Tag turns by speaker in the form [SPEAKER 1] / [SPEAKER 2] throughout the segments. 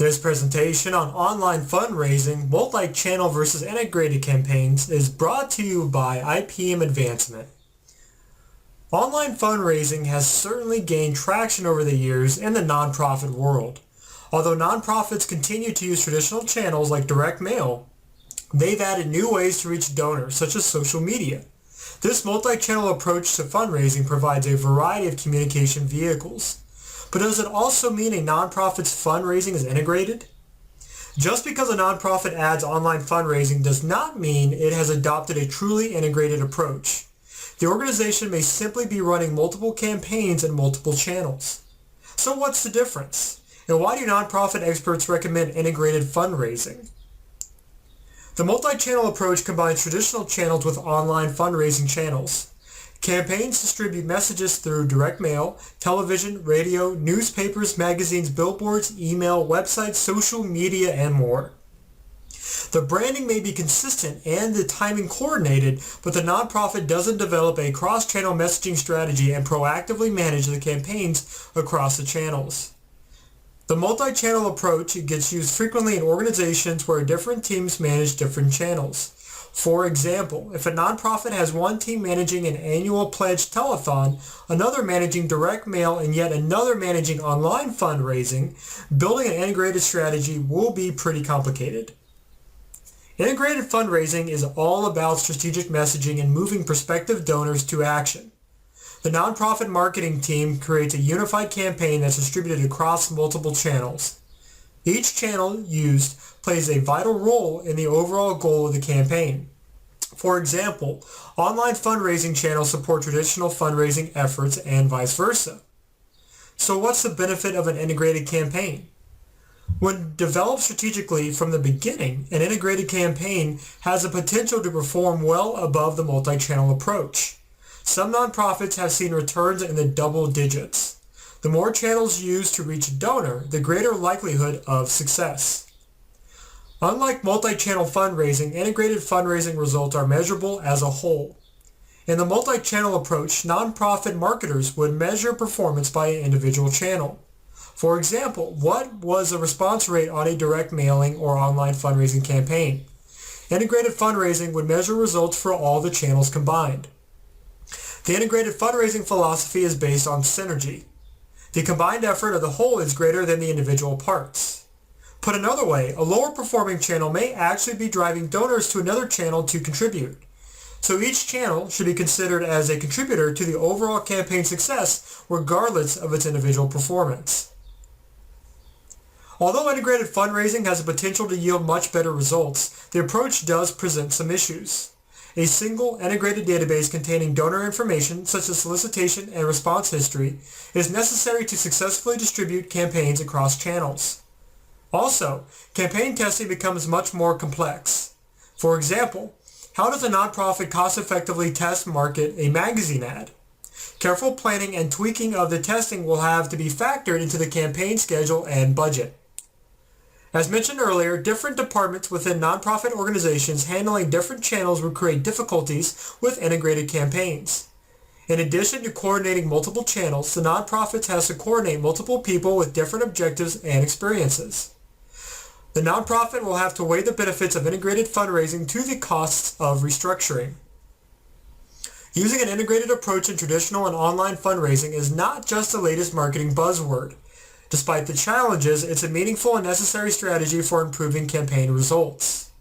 [SPEAKER 1] This presentation on online fundraising, multi-channel versus integrated campaigns, is brought to you by IPM Advancement. Online fundraising has certainly gained traction over the years in the nonprofit world. Although nonprofits continue to use traditional channels like direct mail, they've added new ways to reach donors, such as social media. This multi-channel approach to fundraising provides a variety of communication vehicles. But does it also mean a nonprofit's fundraising is integrated? Just because a nonprofit adds online fundraising does not mean it has adopted a truly integrated approach. The organization may simply be running multiple campaigns and multiple channels. So what's the difference? And why do nonprofit experts recommend integrated fundraising? The multi-channel approach combines traditional channels with online fundraising channels. Campaigns distribute messages through direct mail, television, radio, newspapers, magazines, billboards, email, websites, social media, and more. The branding may be consistent and the timing coordinated, but the nonprofit doesn't develop a cross-channel messaging strategy and proactively manage the campaigns across the channels. The multi-channel approach gets used frequently in organizations where different teams manage different channels. For example, if a nonprofit has one team managing an annual pledge telethon, another managing direct mail, and yet another managing online fundraising, building an integrated strategy will be pretty complicated. Integrated fundraising is all about strategic messaging and moving prospective donors to action. The nonprofit marketing team creates a unified campaign that's distributed across multiple channels. Each channel used plays a vital role in the overall goal of the campaign. For example, online fundraising channels support traditional fundraising efforts and vice versa. So what's the benefit of an integrated campaign? When developed strategically from the beginning, an integrated campaign has the potential to perform well above the multi-channel approach. Some nonprofits have seen returns in the double digits. The more channels used to reach a donor, the greater likelihood of success. Unlike multi-channel fundraising, integrated fundraising results are measurable as a whole. In the multi-channel approach, nonprofit marketers would measure performance by an individual channel. For example, what was the response rate on a direct mailing or online fundraising campaign? Integrated fundraising would measure results for all the channels combined. The integrated fundraising philosophy is based on synergy. The combined effort of the whole is greater than the individual parts. Put another way, a lower performing channel may actually be driving donors to another channel to contribute. So each channel should be considered as a contributor to the overall campaign success regardless of its individual performance. Although integrated fundraising has the potential to yield much better results, the approach does present some issues. A single integrated database containing donor information, such as solicitation and response history, is necessary to successfully distribute campaigns across channels. Also, campaign testing becomes much more complex. For example, how does a nonprofit cost-effectively test market a magazine ad? Careful planning and tweaking of the testing will have to be factored into the campaign schedule and budget. As mentioned earlier, different departments within nonprofit organizations handling different channels will create difficulties with integrated campaigns. In addition to coordinating multiple channels, the nonprofit has to coordinate multiple people with different objectives and experiences. The nonprofit will have to weigh the benefits of integrated fundraising to the costs of restructuring. Using an integrated approach in traditional and online fundraising is not just the latest marketing buzzword. Despite the challenges, it's a meaningful and necessary strategy for improving campaign results.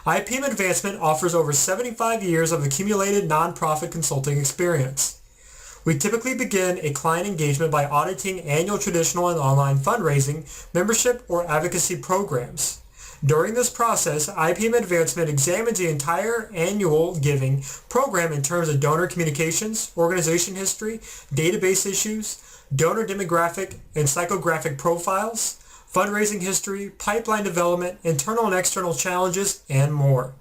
[SPEAKER 1] IPM Advancement offers over 75 years of accumulated nonprofit consulting experience. We typically begin a client engagement by auditing annual traditional and online fundraising, membership, or advocacy programs. During this process, IPM Advancement examines the entire annual giving program in terms of donor communications, organization history, database issues, donor demographic and psychographic profiles, fundraising history, pipeline development, internal and external challenges, and more.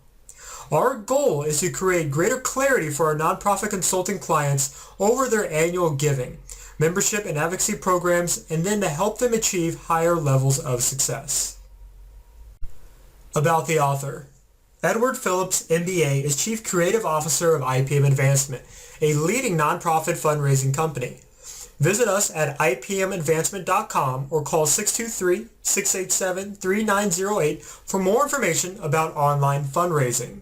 [SPEAKER 1] Our goal is to create greater clarity for our nonprofit consulting clients over their annual giving, membership and advocacy programs, and then to help them achieve higher levels of success. About the author. Edward Phillips, MBA, is Chief Creative Officer of IPM Advancement, a leading nonprofit fundraising company. Visit us at ipmadvancement.com or call 623-687-3908 for more information about online fundraising.